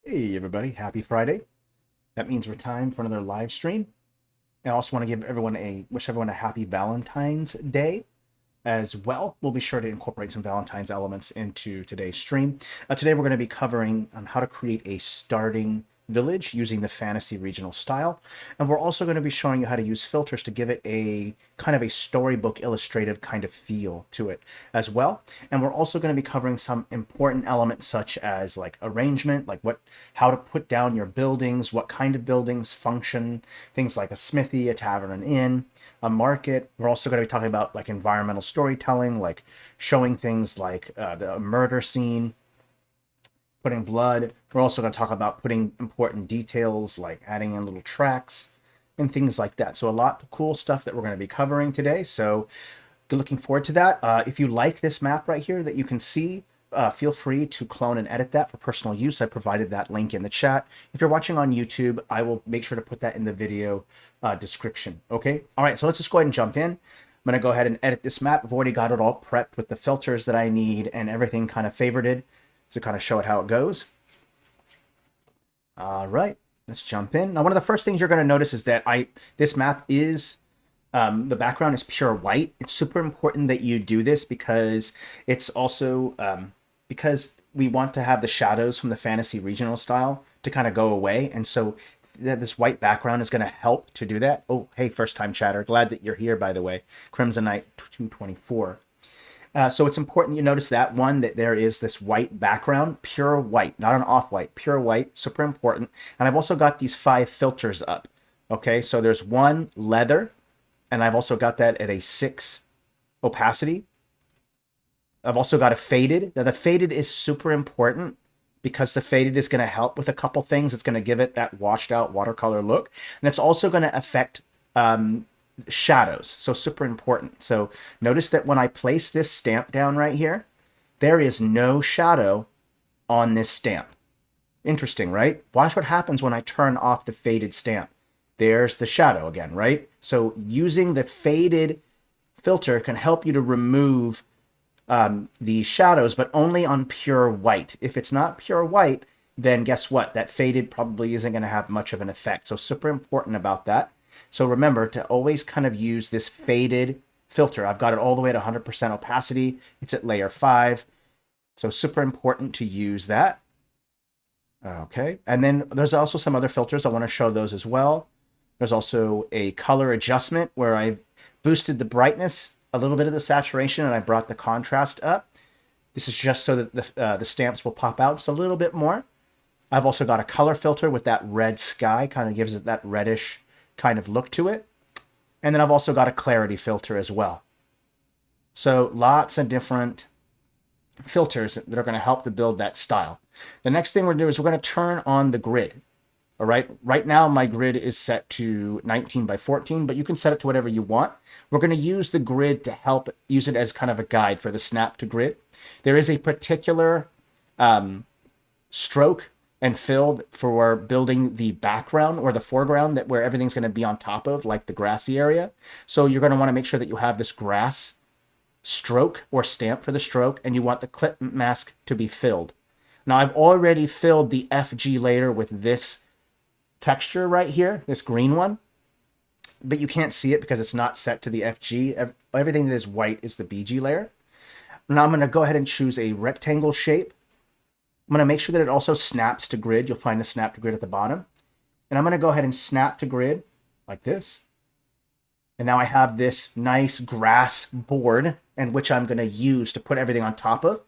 Hey everybody, happy Friday. That means we're time for another live stream. I also want to give everyone wish everyone a happy Valentine's Day as well. We'll be sure to incorporate some Valentine's elements into today's stream. Today we're going to be covering on how to create a starting village using the fantasy regional style. And we're also going to be showing you how to use filters to give it a kind of a storybook illustrative kind of feel to it as well. And we're also going to be covering some important elements such as like arrangement, like how to put down your buildings, what kind of buildings function, things like a smithy, a tavern, an inn, a market. We're also going to be talking about like environmental storytelling, like showing things like the murder scene, putting blood. We're also going to talk about putting important details like adding in little tracks and things like that. So a lot of cool stuff that we're going to be covering today. So looking forward to that. If you like this map right here that you can see, feel free to clone and edit that for personal use. I provided that link in the chat. If you're watching on YouTube, I will make sure to put that in the video description. Okay. All right. So let's just go ahead and jump in. I'm going to go ahead and edit this map. I've already got it all prepped with the filters that I need and everything kind of favorited to kind of show it how it goes. All right, let's jump in. Now, one of the first things you're going to notice is that this map is the background is pure white. It's super important that you do this because it's also because we want to have the shadows from the fantasy regional style to kind of go away, and so this white background is going to help to do that. Oh, hey, first time chatter. Glad that you're here, by the way. Crimson Knight 224. So it's important you notice that one, that there is this white background, pure white, not an off-white, pure white, super important. And I've also got these 5 filters up. Okay, so there's one leather, and I've also got that at a 6 opacity. I've also got a faded. Now the faded is super important because the faded is going to help with a couple things. It's going to give it that washed out watercolor look. And it's also going to affect shadows, so super important. So notice that when I place this stamp down right here, there is no shadow on this stamp. Interesting, right? Watch what happens when I turn off the faded stamp. There's the shadow again, right? So using the faded filter can help you to remove the shadows, but only on pure white. If it's not pure white, then guess what? That faded probably isn't going to have much of an effect. So super important about that. So remember to always kind of use this faded filter. I've got it all the way to 100% opacity. It's at layer 5. So super important to use that. Okay. And then there's also some other filters. I want to show those as well. There's also a color adjustment where I've boosted the brightness, a little bit of the saturation, and I brought the contrast up. This is just so that the stamps will pop out just a little bit more. I've also got a color filter with that red sky, kind of gives it that reddish kind of look to it. And then I've also got a clarity filter as well. So lots of different filters that are going to help to build that style. The next thing we're going to do is we're going to turn on the grid. All right. Right now, my grid is set to 19 by 14, but you can set it to whatever you want. We're going to use the grid to help use it as kind of a guide for the snap to grid. There is a particular stroke and fill for building the background or the foreground that where everything's going to be on top of, like the grassy area. So you're going to want to make sure that you have this grass stroke or stamp for the stroke, and you want the clip mask to be filled. Now I've already filled the FG layer with this texture right here, this green one, but you can't see it because it's not set to the FG. Everything that is white is the BG layer. Now I'm going to go ahead and choose a rectangle shape. I'm going to make sure that it also snaps to grid. You'll find the snap to grid at the bottom. And I'm going to go ahead and snap to grid like this. And now I have this nice grass board, and which I'm going to use to put everything on top of.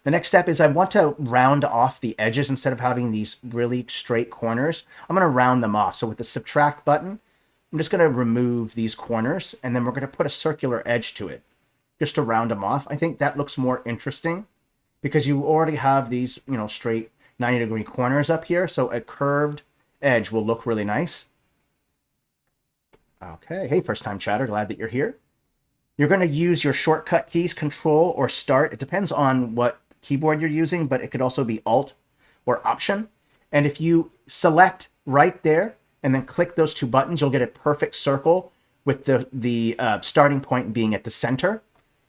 The next step is I want to round off the edges instead of having these really straight corners. I'm going to round them off. So with the subtract button, I'm just going to remove these corners, and then we're going to put a circular edge to it just to round them off. I think that looks more interesting because you already have these, straight 90-degree corners up here. So a curved edge will look really nice. Okay. Hey, first time chatter. Glad that you're here. You're going to use your shortcut keys, Control or Start. It depends on what keyboard you're using, but it could also be Alt or Option. And if you select right there and then click those 2 buttons, you'll get a perfect circle with the starting point being at the center.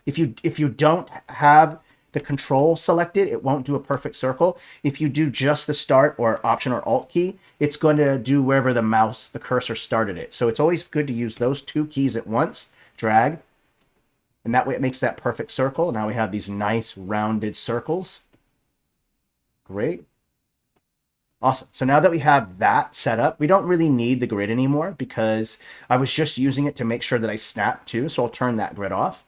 If you don't have the control selected, it won't do a perfect circle. If you do just the start or option or alt key, it's going to do wherever the cursor started it. So it's always good to use those two keys at once, drag, and that way it makes that perfect circle. Now we have these nice rounded circles. Great. Awesome. So now that we have that set up, we don't really need the grid anymore because I was just using it to make sure that I snap too. So I'll turn that grid off.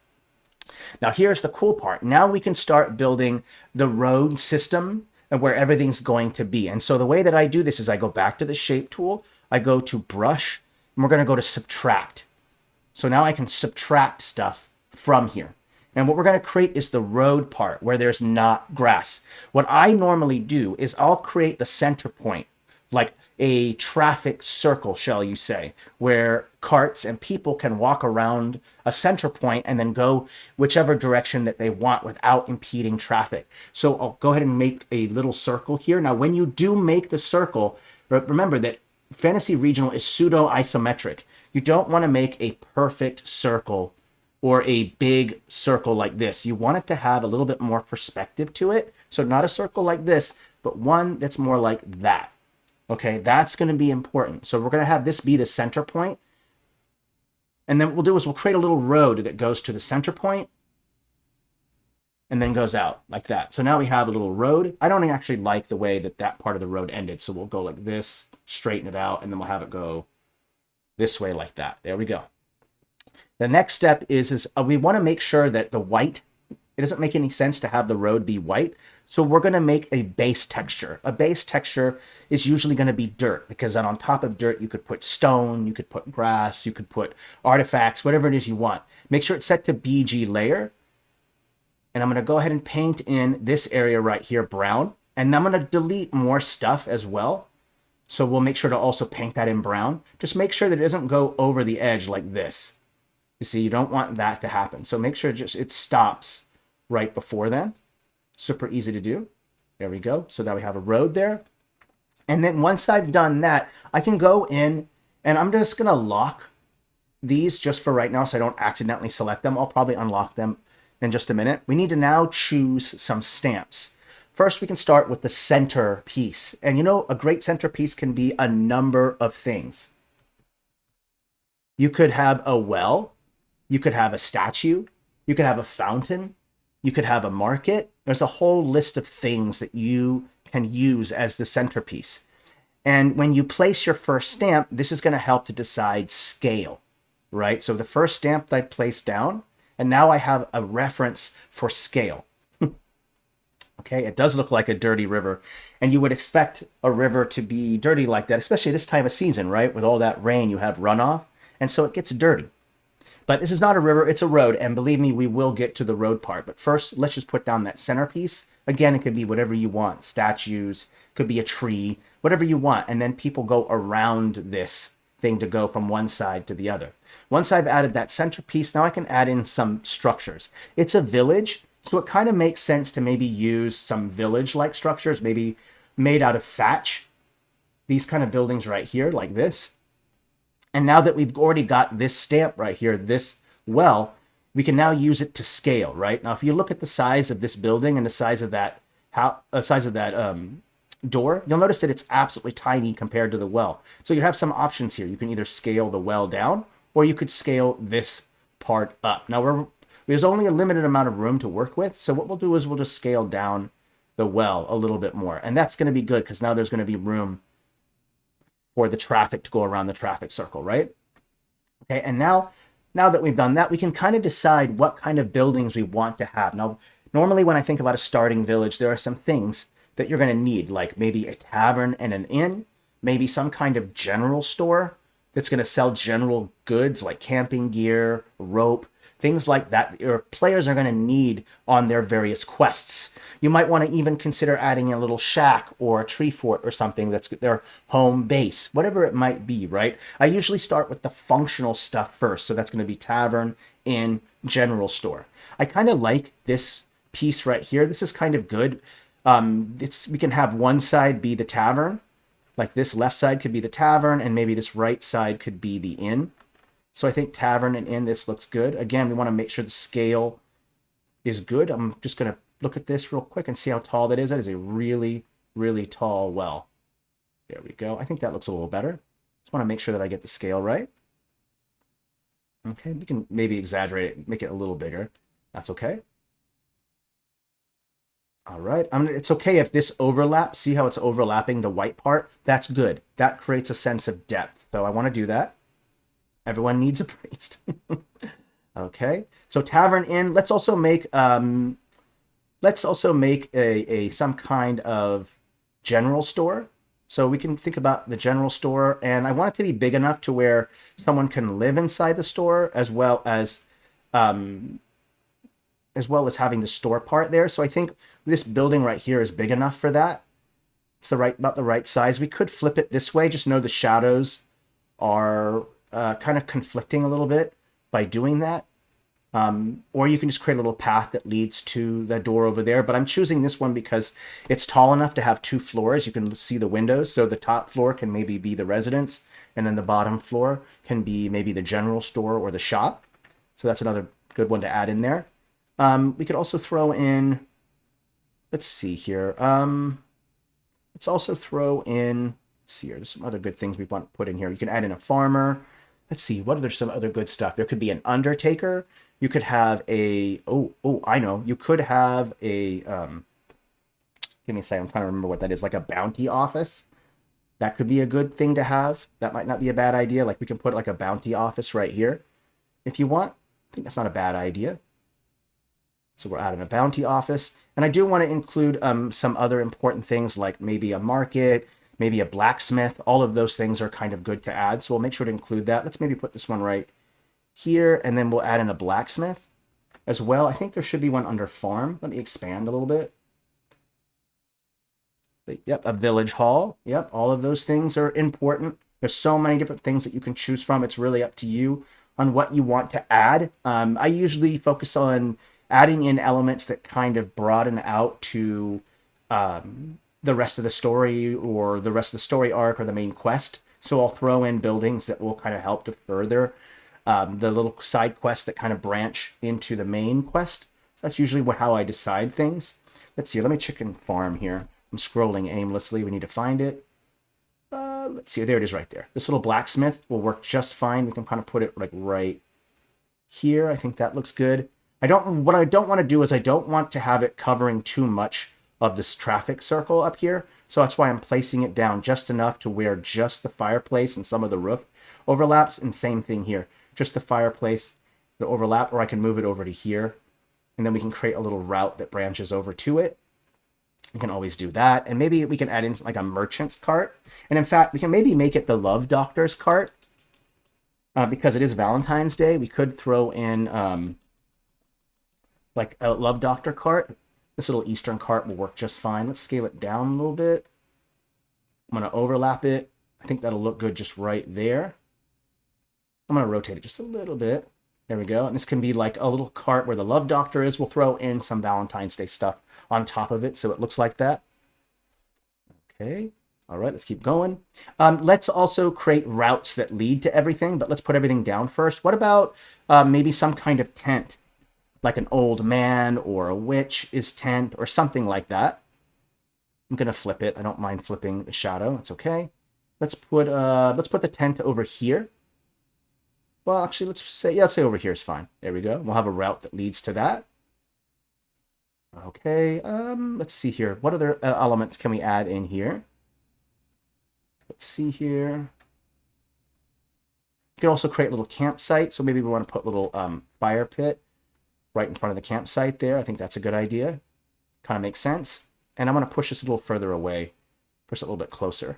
Now here's the cool part. Now we can start building the road system and where everything's going to be. And so the way that I do this is I go back to the shape tool, I go to brush, and we're going to go to subtract. So now I can subtract stuff from here. And what we're going to create is the road part where there's not grass. What I normally do is I'll create the center point, like a traffic circle, shall you say, where carts and people can walk around a center point and then go whichever direction that they want without impeding traffic. So I'll go ahead and make a little circle here. Now, when you do make the circle, remember that Fantasy Regional is pseudo-isometric. You don't want to make a perfect circle or a big circle like this. You want it to have a little bit more perspective to it. So not a circle like this, but one that's more like that. Okay, that's going to be important. So we're going to have this be the center point. And then what we'll do is we'll create a little road that goes to the center point and then goes out like that. So now we have a little road. I don't actually like the way that that part of the road ended. So we'll go like this, straighten it out, and then we'll have it go this way like that. There we go. The next step is we want to make sure that the white, it doesn't make any sense to have the road be white. So we're going to make a base texture. A base texture is usually going to be dirt because then on top of dirt, you could put stone, you could put grass, you could put artifacts, whatever it is you want. Make sure it's set to BG layer. And I'm going to go ahead and paint in this area right here, brown. And I'm going to delete more stuff as well. So we'll make sure to also paint that in brown. Just make sure that it doesn't go over the edge like this. You see, you don't want that to happen. So make sure it stops right before then. Super easy to do. There we go. So now we have a road there. And then once I've done that, I can go in and I'm just going to lock these just for right now so I don't accidentally select them. I'll probably unlock them in just a minute. We need to now choose some stamps. First, we can start with the centerpiece. And you know, a great centerpiece can be a number of things. You could have a well. You could have a statue, you could have a fountain, you could have a market. There's a whole list of things that you can use as the centerpiece. And when you place your first stamp, this is going to help to decide scale, right? So the first stamp that I placed down, and now I have a reference for scale. Okay, it does look like a dirty river, and you would expect a river to be dirty like that, especially this time of season, right? With all that rain, you have runoff, and so it gets dirty. But this is not a river, it's a road, and believe me, we will get to the road part. But first, let's just put down that centerpiece. Again, it could be whatever you want. Statues, could be a tree, whatever you want. And then people go around this thing to go from one side to the other. Once I've added that centerpiece, now I can add in some structures. It's a village, so it kind of makes sense to maybe use some village-like structures, maybe made out of thatch. These kind of buildings right here, like this. And now that we've already got this stamp right here, this well, we can now use it to scale, right? Now, if you look at the size of this building and the size of that door, you'll notice that it's absolutely tiny compared to the well. So you have some options here. You can either scale the well down, or you could scale this part up. Now, there's only a limited amount of room to work with. So what we'll do is we'll just scale down the well a little bit more. And that's going to be good because now there's going to be room for the traffic to go around the traffic circle, right? Okay, and now that we've done that, we can kind of decide what kind of buildings we want to have. Now, normally when I think about a starting village, there are some things that you're going to need, like maybe a tavern and an inn, maybe some kind of general store that's going to sell general goods like camping gear, rope, things like that your players are going to need on their various quests. You might want to even consider adding a little shack or a tree fort or something that's their home base, whatever it might be, right? I usually start with the functional stuff first. So that's going to be tavern, inn, general store. I kind of like this piece right here. This is kind of good. We can have one side be the tavern, like this left side could be the tavern, and maybe this right side could be the inn. So I think tavern and inn, this looks good. Again, we want to make sure the scale is good. I'm just going to look at this real quick and see how tall that is. That is a really, really tall well. There we go. I think that looks a little better. Just want to make sure that I get the scale right. Okay, we can maybe exaggerate it, make it a little bigger. That's okay. All right, it's okay if this overlaps. See how it's overlapping the white part? That's good. That creates a sense of depth. So I want to do that. Everyone needs a priest. Okay, so tavern inn. Let's also make a some kind of general store. So we can think about the general store, and I want it to be big enough to where someone can live inside the store as well as having the store part there. So I think this building right here is big enough for that. It's about the right size. We could flip it this way. Just know the shadows are kind of conflicting a little bit by doing that. Or you can just create a little path that leads to the door over there. But I'm choosing this one because it's tall enough to have 2 floors. You can see the windows. So the top floor can maybe be the residence, and then the bottom floor can be maybe the general store or the shop. So that's another good one to add in there. We could also throw in, let's see here. Let's also throw in, let's see here. There's some other good things we want to put in here. You can add in a farmer. Let's see, what are there some other good stuff? There could be an undertaker. You could have a, I know. You could have a, give me a second, I'm trying to remember what that is, like a bounty office. That could be a good thing to have. That might not be a bad idea. Like we can put like a bounty office right here if you want. I think that's not a bad idea. So we're adding a bounty office. And I do want to include some other important things like maybe a market, maybe a blacksmith. All of those things are kind of good to add. So we'll make sure to include that. Let's maybe put this one right here, and then we'll add in a blacksmith as well. I think there should be one under farm. Let me expand a little bit. Yep, a village hall. Yep, all of those things are important. There's so many different things that you can choose from. It's really up to you on what you want to add. I usually focus on adding in elements that kind of broaden out to the rest of the story or the rest of the story arc or the main quest. So I'll throw in buildings that will kind of help to further the little side quests that kind of branch into the main quest. So that's usually how I decide things. Let's see, let me check in farm here. I'm scrolling aimlessly. We need to find it. Let's see, there it is right there. This little blacksmith will work just fine. We can kind of put it like right here. I think that looks good. What I don't want to do is I don't want to have it covering too much of this traffic circle up here. So that's why I'm placing it down just enough to where just the fireplace and some of the roof overlaps. And same thing here. Just the fireplace, the overlap, or I can move it over to here. And then we can create a little route that branches over to it. We can always do that. And maybe we can add in like a merchant's cart. And in fact, we can maybe make it the love doctor's cart. Because it is Valentine's Day, we could throw in like a love doctor cart. This little Eastern cart will work just fine. Let's scale it down a little bit. I'm going to overlap it. I think that'll look good just right there. I'm going to rotate it just a little bit. There we go. And this can be like a little cart where the love doctor is. We'll throw in some Valentine's Day stuff on top of it so it looks like that. Okay. All right, let's keep going. Let's also create routes that lead to everything, but let's put everything down first. What about maybe some kind of tent? Like an old man or a witch's tent or something like that. I'm going to flip it. I don't mind flipping the shadow. It's okay. Let's put the tent over here. Well, actually, let's say over here is fine. There we go. We'll have a route that leads to that. Okay. Let's see here. What other elements can we add in here? Let's see here. You can also create a little campsite. So maybe we want to put a little fire pit right in front of the campsite there. I think that's a good idea. Kind of makes sense. And I'm going to push this a little further away. Push it a little bit closer.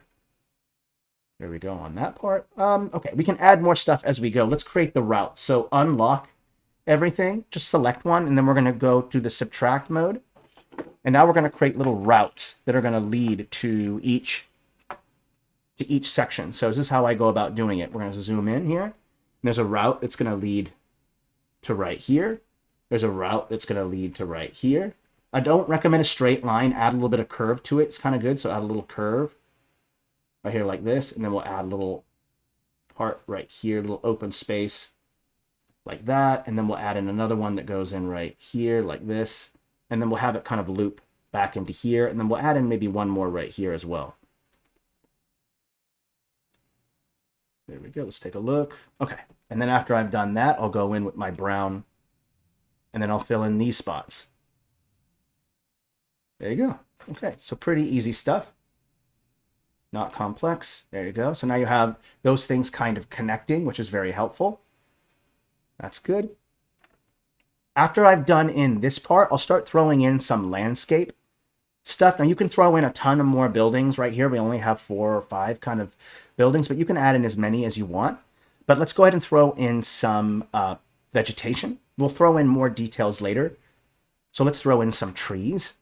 There we go on that part. Okay, we can add more stuff as we go. Let's create the route. So unlock everything. Just select one, and then we're going to go to the subtract mode. And now we're going to create little routes that are going to lead to each section. So this is how I go about doing it. We're going to zoom in here. And there's a route that's going to lead to right here. There's a route that's going to lead to right here. I don't recommend a straight line. Add a little bit of curve to it. It's kind of good. So add a little curve right here like this. And then we'll add a little part right here, a little open space like that. And then we'll add in another one that goes in right here like this. And then we'll have it kind of loop back into here. And then we'll add in maybe one more right here as well. There we go. Let's take a look. Okay. And then after I've done that, I'll go in with my brown and then I'll fill in these spots. There you go. Okay. So pretty easy stuff. Not complex. There you go. So now you have those things kind of connecting, which is very helpful. That's good. After I've done in this part, I'll start throwing in some landscape stuff. Now you can throw in a ton of more buildings right here. We only have 4 or 5 kind of buildings, but you can add in as many as you want. But let's go ahead and throw in some vegetation. We'll throw in more details later. So let's throw in some trees.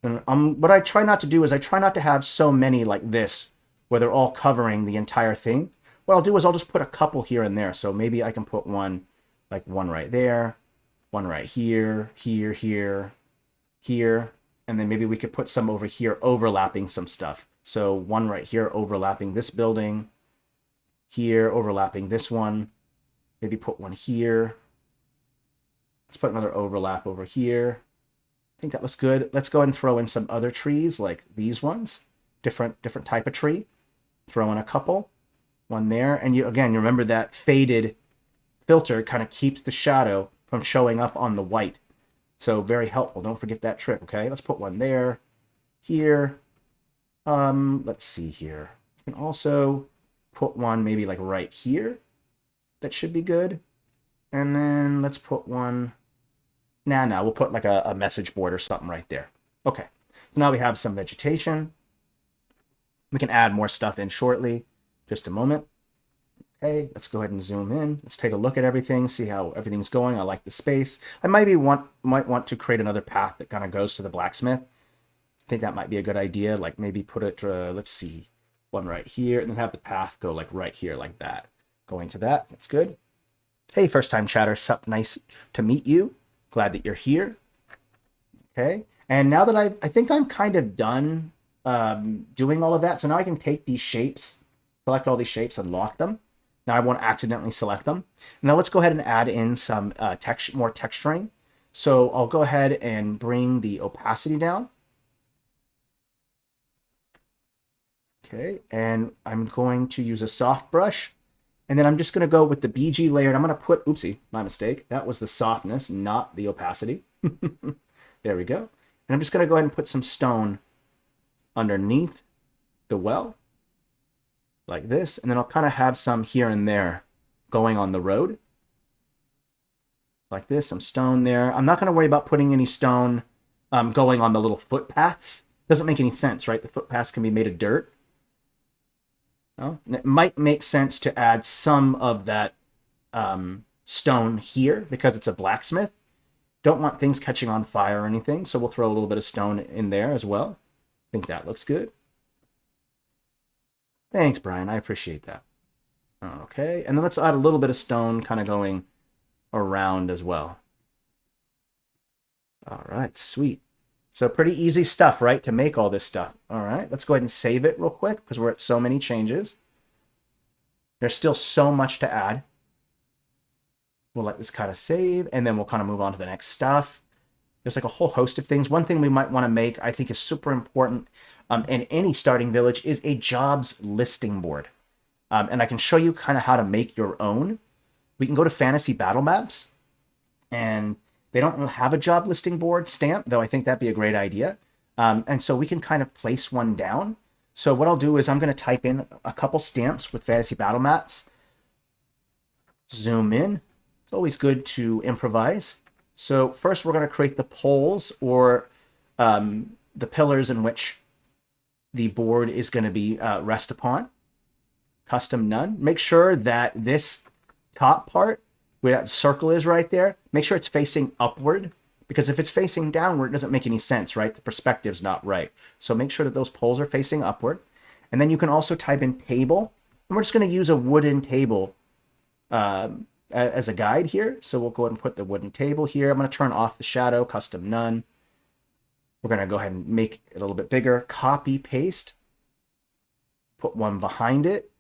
And what I try not to do is I try not to have so many like this, where they're all covering the entire thing. What I'll do is I'll just put a couple here and there. So maybe I can put one, like one right there, one right here, here, here, here. And then maybe we could put some over here overlapping some stuff. So one right here overlapping this building, here overlapping this one. Maybe put one here. Let's put another overlap over here. I think that looks good. Let's go ahead and throw in some other trees like these ones. Different type of tree. Throw in a couple. One there. And you remember that faded filter kind of keeps the shadow from showing up on the white. So very helpful. Don't forget that trick, okay? Let's put one there. Here. Let's see here. You can also put one maybe like right here. That should be good. And then let's put one... Nah, we'll put like a message board or something right there. Okay, so now we have some vegetation. We can add more stuff in shortly. Just a moment. Okay, let's go ahead and zoom in. Let's take a look at everything, see how everything's going. I like the space. I might want to create another path that kind of goes to the blacksmith. I think that might be a good idea. Like maybe put it, let's see, one right here, and then have the path go like right here like that. Going to that, that's good. Hey, first time chatter, sup, nice to meet you. Glad that you're here. Okay, and now that I think I'm kind of done doing all of that. So now I can take these shapes, select all these shapes and lock them. Now I won't accidentally select them. Now let's go ahead and add in some more texturing. So I'll go ahead and bring the opacity down. Okay, and I'm going to use a soft brush. And then I'm just going to go with the BG layer. And I'm going to put, oopsie, my mistake. That was the softness, not the opacity. There we go. And I'm just going to go ahead and put some stone underneath the well. Like this. And then I'll kind of have some here and there going on the road. Like this, some stone there. I'm not going to worry about putting any stone going on the little footpaths. Doesn't make any sense, right? The footpaths can be made of dirt. Well, it might make sense to add some of that stone here because it's a blacksmith. Don't want things catching on fire or anything, so we'll throw a little bit of stone in there as well. I think that looks good. Thanks, Brian. I appreciate that. Okay, and then let's add a little bit of stone kind of going around as well. All right, sweet. So pretty easy stuff, right, to make all this stuff. All right, let's go ahead and save it real quick because we're at so many changes. There's still so much to add. We'll let this kind of save, and then we'll kind of move on to the next stuff. There's like a whole host of things. One thing we might want to make, I think is super important in any starting village, is a jobs listing board. And I can show you kind of how to make your own. We can go to Fantasy Battle Maps, and they don't have a job listing board stamp, though I think that'd be a great idea. And so we can kind of place one down. So what I'll do is I'm going to type in a couple stamps with Fantasy Battle Maps. Zoom in. It's always good to improvise. So first we're going to create the poles or the pillars in which the board is going to be rest upon. Custom none. Make sure that this top part, where that circle is right there, make sure it's facing upward, because if it's facing downward, it doesn't make any sense, right? The perspective's not right. So make sure that those poles are facing upward. And then you can also type in table, and we're just going to use a wooden table as a guide here. So we'll go ahead and put the wooden table here. I'm going to turn off the shadow, custom none. We're going to go ahead and make it a little bit bigger. Copy, paste, put one behind it.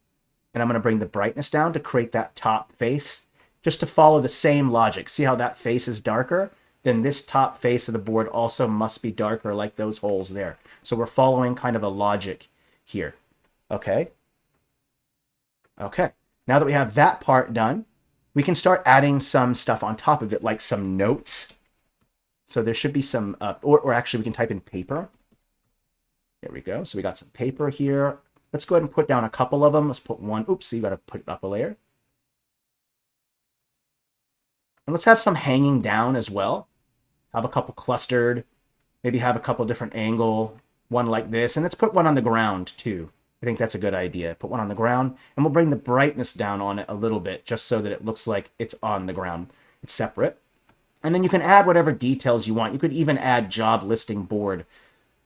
And I'm going to bring the brightness down to create that top face. just to follow the same logic. See how that face is darker? Then this top face of the board also must be darker like those holes there. So we're following kind of a logic here. Okay. Okay. Now that we have that part done, we can start adding some stuff on top of it, like some notes. So there should be some, or actually we can type in paper. There we go. So we got some paper here. Let's go ahead and put down a couple of them. Let's put one. Oops, so you got to put up a layer. And let's have some hanging down as well. Have a couple clustered. Maybe have a couple different angle. One like this. And let's put one on the ground too. I think that's a good idea. Put one on the ground. And we'll bring the brightness down on it a little bit, just so that it looks like it's on the ground. It's separate. And then you can add whatever details you want. You could even add job listing board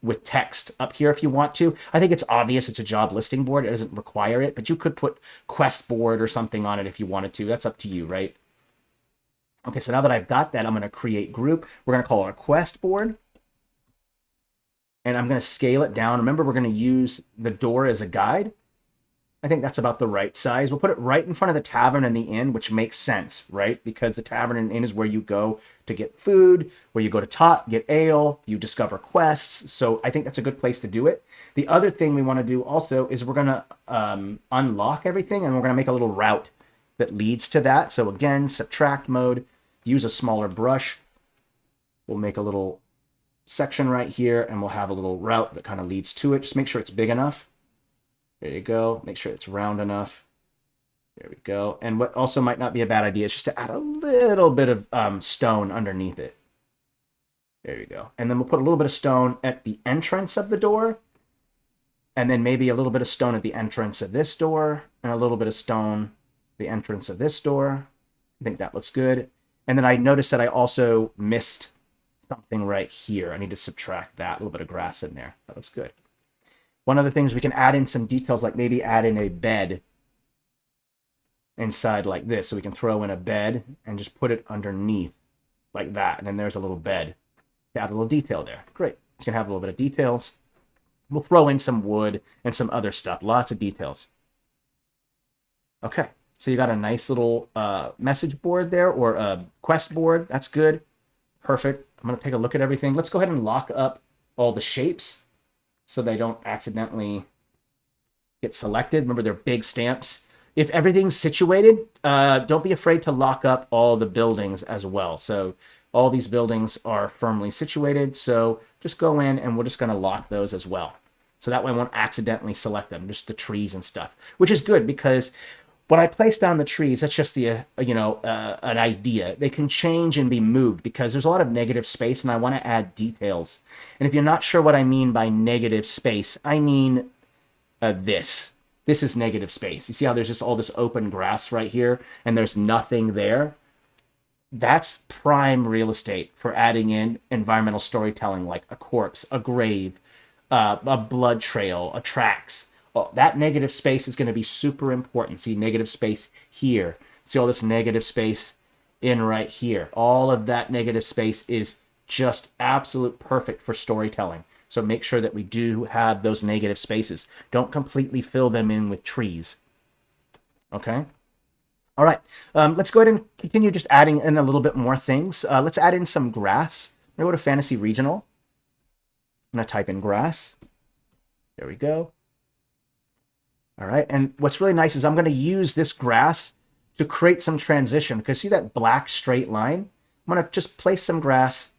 with text up here if you want to. I think it's obvious it's a job listing board. It doesn't require it, but you could put quest board or something on it if you wanted to. That's up to you, right? Okay, so now that I've got that, I'm going to create group. We're going to call it a quest board. And I'm going to scale it down. Remember, we're going to use the door as a guide. I think that's about the right size. We'll put it right in front of the tavern and the inn, which makes sense, right? Because the tavern and inn is where you go to get food, where you go to get ale, you discover quests. So I think that's a good place to do it. The other thing we want to do also is we're going to unlock everything, and we're going to make a little route that leads to that. So again, subtract mode, use a smaller brush. We'll make a little section right here, and we'll have a little route that kind of leads to it. Just make sure it's big enough. There you go. Make sure it's round enough. There we go. And what also might not be a bad idea is just to add a little bit of stone underneath it. There you go. And then we'll put a little bit of stone at the entrance of the door. And then maybe a little bit of stone at the entrance of this door. And a little bit of stone at the entrance of this door. I think that looks good. And then I noticed that I also missed something right here. I need to subtract that. A little bit of grass in there. That looks good. One of the things we can add in some details, like maybe add in a bed inside like this. So we can throw in a bed and just put it underneath like that. And then there's a little bed. Add a little detail there. Great. You can have a little bit of details. We'll throw in some wood and some other stuff. Lots of details. Okay. So you got a nice little message board there, or a quest board. That's good. Perfect. I'm going to take a look at everything. Let's go ahead and lock up all the shapes so they don't accidentally get selected. Remember, they're big stamps. If everything's situated, don't be afraid to lock up all the buildings as well. So all these buildings are firmly situated. So just go in and we're just going to lock those as well. So that way I won't accidentally select them, just the trees and stuff, which is good because when I place down the trees, that's just the, an idea. They can change and be moved because there's a lot of negative space and I want to add details. And if you're not sure what I mean by negative space, I mean this. This is negative space. You see how there's just all this open grass right here and there's nothing there? That's prime real estate for adding in environmental storytelling like a corpse, a grave, a blood trail, a tracks. Oh, that negative space is going to be super important. See negative space here. See all this negative space in right here. All of that negative space is just absolute perfect for storytelling. So make sure that we do have those negative spaces. Don't completely fill them in with trees. Okay? All right. Let's go ahead and continue just adding in a little bit more things. Let's add in some grass. I'm going to go to Fantasy Regional. I'm going to type in grass. There we go. All right, and what's really nice is I'm going to use this grass to create some transition. Because see that black straight line? I'm going to just place some grass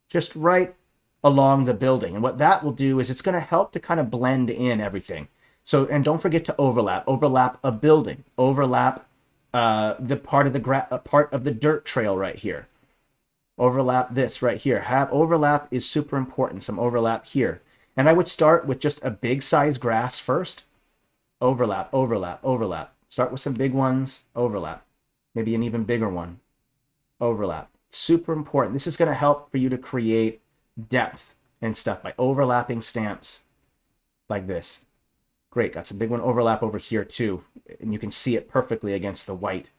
just right along the building. And what that will do is it's going to help to kind of blend in everything. So, and don't forget to overlap. Overlap a building. Overlap the part of the dirt trail right here. Overlap this right here. Overlap is super important. Some overlap here. And I would start with just a big size grass first. Overlap, overlap, overlap. Start with some big ones, overlap. Maybe an even bigger one, overlap. Super important. This is going to help for you to create depth and stuff by overlapping stamps like this. Great, got some big one overlap over here too. And you can see it perfectly against the white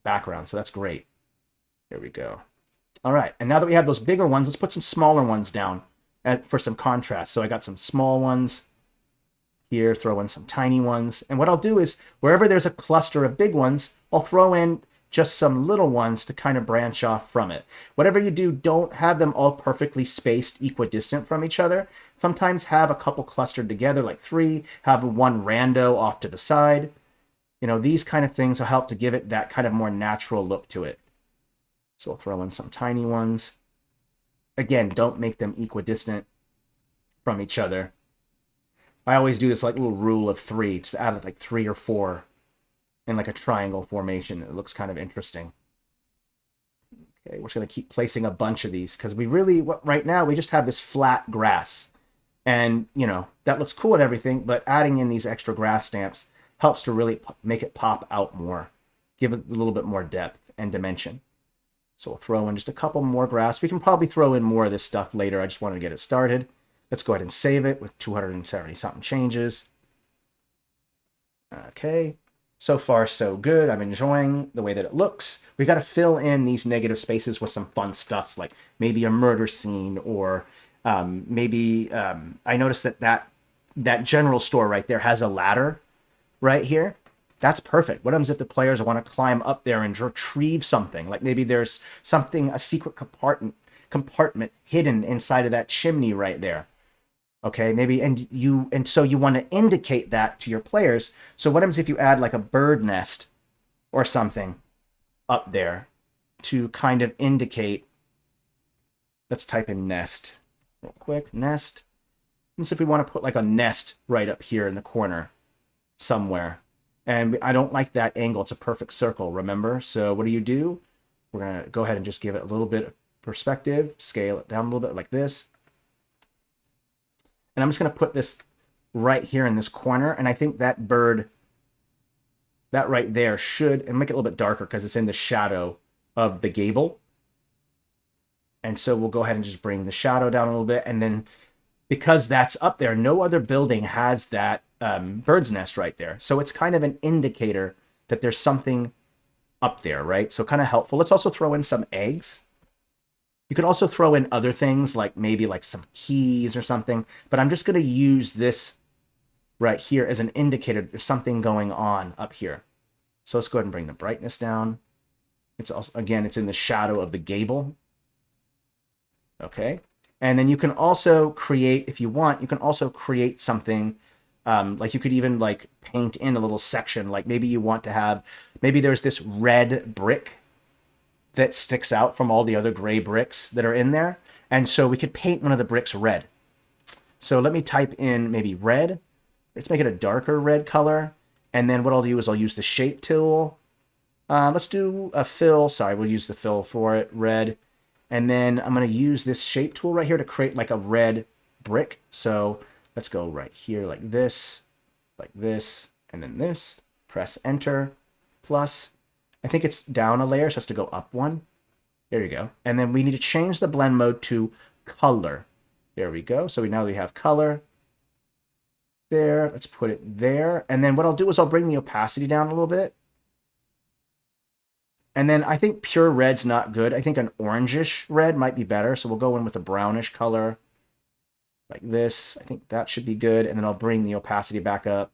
background, so that's great. There we go. All right, and now that we have those bigger ones, let's put some smaller ones down for some contrast. So I got some small ones here, throw in some tiny ones. And what I'll do is, wherever there's a cluster of big ones, I'll throw in just some little ones to kind of branch off from it. Whatever you do, don't have them all perfectly spaced equidistant from each other. Sometimes have a couple clustered together, like 3, have one rando off to the side. You know, these kind of things will help to give it that kind of more natural look to it. So we'll throw in some tiny ones. Again, don't make them equidistant from each other. I always do this like little rule of 3, just add like 3 or 4 in like a triangle formation. It looks kind of interesting. Okay, we're just going to keep placing a bunch of these because we really, right now, we just have this flat grass. And, you know, that looks cool and everything, but adding in these extra grass stamps helps to really make it pop out more, give it a little bit more depth and dimension. So we'll throw in just a couple more grass. We can probably throw in more of this stuff later. I just wanted to get it started. Let's go ahead and save it with 270 something changes. Okay. So far, so good. I'm enjoying the way that it looks. We got to fill in these negative spaces with some fun stuffs, like maybe a murder scene, or maybe I noticed that general store right there has a ladder right here. That's perfect. What happens if the players want to climb up there and retrieve something? Like maybe there's something, a secret compartment hidden inside of that chimney right there. Okay, maybe, and so you want to indicate that to your players. So what happens if you add like a bird nest or something up there to kind of indicate? Let's type in nest real quick, nest. And so if we want to put like a nest right up here in the corner somewhere, and I don't like that angle. It's a perfect circle, remember? So what do? We're going to go ahead and just give it a little bit of perspective, scale it down a little bit like this. And I'm just going to put this right here in this corner. And I think that bird, that right there should, and make it a little bit darker because it's in the shadow of the gable. And so we'll go ahead and just bring the shadow down a little bit. And then because that's up there, no other building has that bird's nest right there. So it's kind of an indicator that there's something up there, right? So kind of helpful. Let's also throw in some eggs. You could also throw in other things, like maybe like some keys or something, but I'm just going to use this right here as an indicator there's something going on up here. So let's go ahead and bring the brightness down. It's also, again, it's in the shadow of the gable. Okay. And then you can also create, if you want, you can also create something, like you could even like paint in a little section, like maybe you want to have, maybe there's this red brick that sticks out from all the other gray bricks that are in there. And so we could paint one of the bricks red. So let me type in maybe red. Let's make it a darker red color. And then what I'll do is I'll use the shape tool. Let's do a fill. Sorry, we'll use the fill for it, red. And then I'm going to use this shape tool right here to create like a red brick. So let's go right here like this, and then this. Press enter, plus. I think it's down a layer, so it has to go up one. There you go. And then we need to change the blend mode to color. There we go. So now we have color. There. Let's put it there. And then what I'll do is I'll bring the opacity down a little bit. And then I think pure red's not good. I think an orangish red might be better. So we'll go in with a brownish color like this. I think that should be good. And then I'll bring the opacity back up.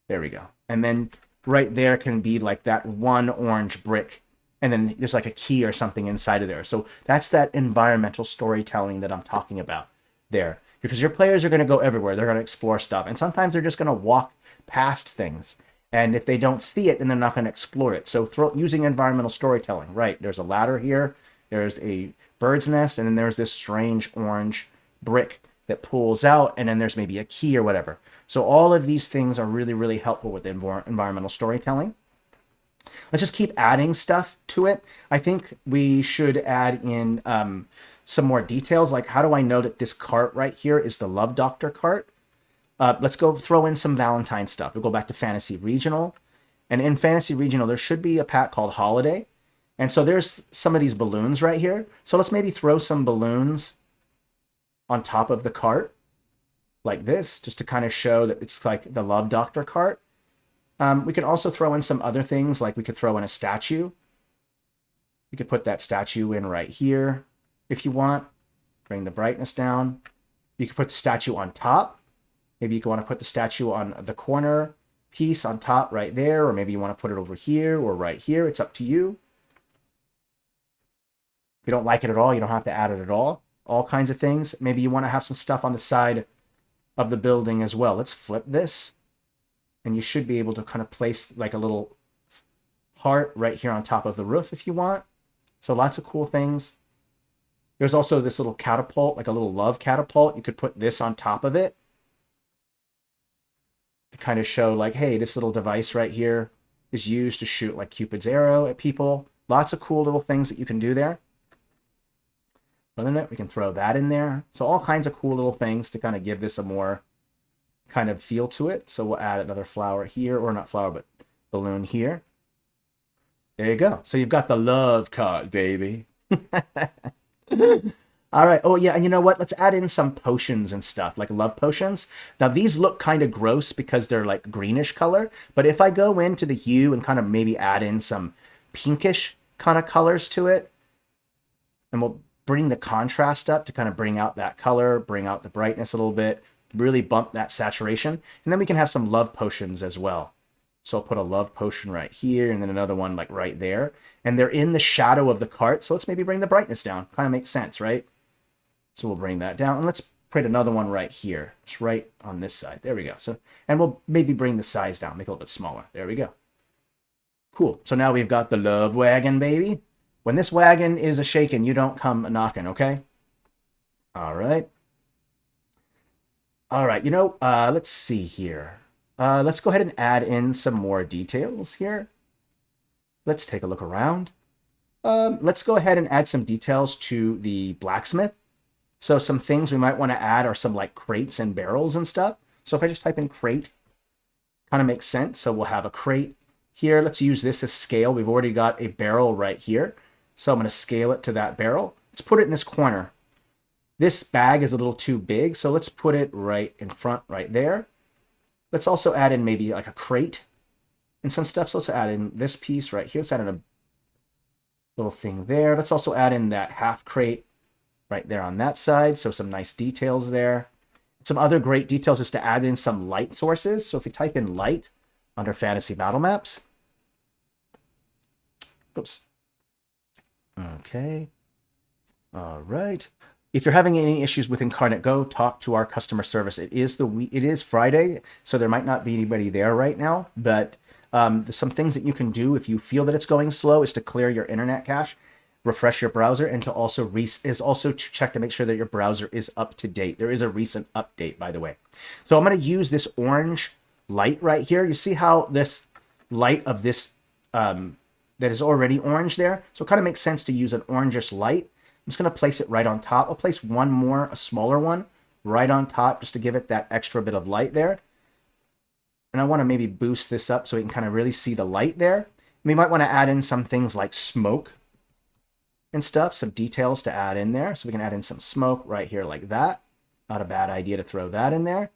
There we go. And then right there can be like that one orange brick. And then there's like a key or something inside of there. So that's that environmental storytelling that I'm talking about there. Because your players are going to go everywhere. They're going to explore stuff. And sometimes they're just going to walk past things. And if they don't see it, then they're not going to explore it. So using environmental storytelling, right? There's a ladder here. There's a bird's nest. And then there's this strange orange brick that pulls out. And then there's maybe a key or whatever. So all of these things are really, really helpful with environmental storytelling. Let's just keep adding stuff to it. I think we should add in some more details. Like, how do I know that this cart right here is the Love Doctor cart? Let's go throw in some Valentine stuff. We'll go back to Fantasy Regional. And in Fantasy Regional, there should be a pack called Holiday. And so there's some of these balloons right here. So let's maybe throw some balloons on top of the cart like this, just to kind of show that it's like the Love Doctor cart. We could also throw in some other things, like we could throw in a statue. You could put that statue in right here if you want. Bring the brightness down. You could put the statue on top. Maybe you could want to put the statue on the corner. piece on top right there, or maybe you want to put it over here or right here. It's up to you. If you don't like it at all, you don't have to add it at all. All kinds of things. Maybe you want to have some stuff on the side of the building as well. Let's flip this. And you should be able to kind of place like a little heart right here on top of the roof if you want. So lots of cool things. There's also this little catapult, like a little love catapult. You could put this on top of it to kind of show like, hey, this little device right here is used to shoot like Cupid's arrow at people. Lots of cool little things that you can do there. Other than that, we can throw that in there. So all kinds of cool little things to kind of give this a more kind of feel to it. So we'll add another flower here, or not flower, but balloon here. There you go. So you've got the love card, baby. All right. Oh, yeah. And you know what? Let's add in some potions and stuff, like love potions. Now, these look kind of gross because they're like greenish color. But if I go into the hue and kind of maybe add in some pinkish kind of colors to it, and we'll bring the contrast up to kind of bring out that color, bring out the brightness a little bit, really bump that saturation. And then we can have some love potions as well. So I'll put a love potion right here and then another one like right there. And they're in the shadow of the cart. So let's maybe bring the brightness down. Kind of makes sense, right? So we'll bring that down. And let's put another one right here. Just right on this side. There we go. So, and we'll maybe bring the size down. Make it a little bit smaller. There we go. Cool. So now we've got the love wagon, baby. When this wagon is a-shaking, you don't come a-knocking, okay? All right. All right. You know, let's see here. Let's go ahead and add in some more details here. Let's take a look around. Let's go ahead and add some details to the blacksmith. So some things we might want to add are some like crates and barrels and stuff. So if I just type in crate, kind of makes sense. So we'll have a crate here. Let's use this as scale. We've already got a barrel right here. So I'm going to scale it to that barrel. Let's put it in this corner. This bag is a little too big, so let's put it right in front right there. Let's also add in maybe like a crate and some stuff. So let's add in this piece right here. Let's add in a little thing there. Let's also add in that half crate right there on that side. So some nice details there. Some other great details is to add in some light sources. So if we type in light under Fantasy Battle Maps. Oops. Okay. All right. If you're having any issues with Inkarnate, go talk to our customer service. It is Friday, so there might not be anybody there right now. But there's some things that you can do if you feel that it's going slow is to clear your internet cache, refresh your browser, and to also to check to make sure that your browser is up to date. There is a recent update, by the way. So I'm going to use this orange light right here. You see how this light of this that is already orange there. So it kind of makes sense to use an orangish light. I'm just going to place it right on top. I'll place one more, a smaller one, right on top just to give it that extra bit of light there. And I want to maybe boost this up so we can kind of really see the light there. We might want to add in some things like smoke and stuff, some details to add in there. So we can add in some smoke right here like that. Not a bad idea to throw that in there.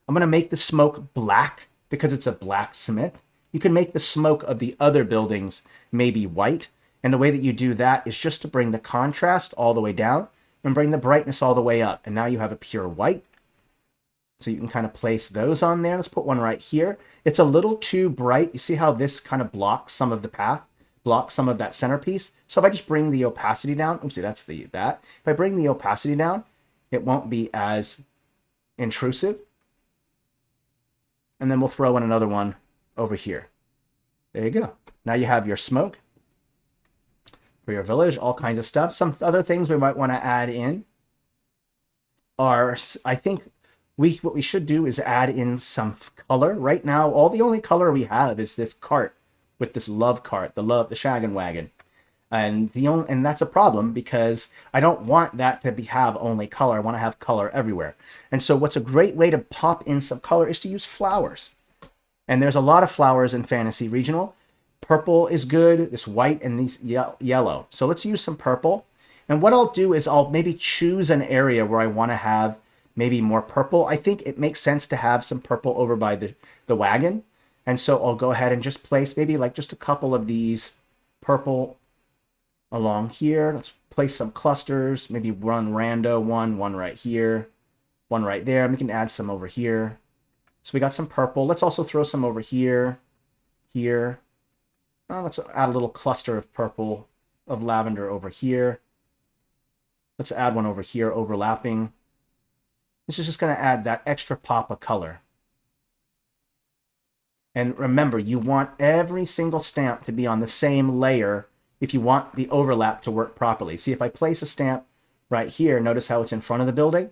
I'm going to make the smoke black because it's a blacksmith. You can make the smoke of the other buildings maybe white. And the way that you do that is just to bring the contrast all the way down and bring the brightness all the way up. And now you have a pure white. So you can kind of place those on there. Let's put one right here. It's a little too bright. You see how this kind of blocks some of the path, blocks some of that centerpiece. So if I just bring the opacity down, oopsie, that's that. If I bring the opacity down, it won't be as intrusive. And then we'll throw in another one over here. There you go. Now you have your smoke for your village, all kinds of stuff. Some other things we might want to add in are, I think what we should do is add in some color. Right now, the only color we have is this cart with this love cart, the shaggin' wagon. And that's a problem because I don't want that to have only color. I want to have color everywhere. And so what's a great way to pop in some color is to use flowers. And there's a lot of flowers in Fantasy Regional. Purple is good, this white, and these yellow. So let's use some purple. And what I'll do is I'll maybe choose an area where I want to have maybe more purple. I think it makes sense to have some purple over by the wagon. And so I'll go ahead and just place maybe like just a couple of these purple along here. Let's place some clusters, maybe one rando, one right here, one right there. And we can add some over here. So we got some purple. Let's also throw some over here, here. Let's add a little cluster of purple, of lavender over here. Let's add one over here, overlapping. This is just going to add that extra pop of color. And remember, you want every single stamp to be on the same layer if you want the overlap to work properly. See, if I place a stamp right here, notice how it's in front of the building?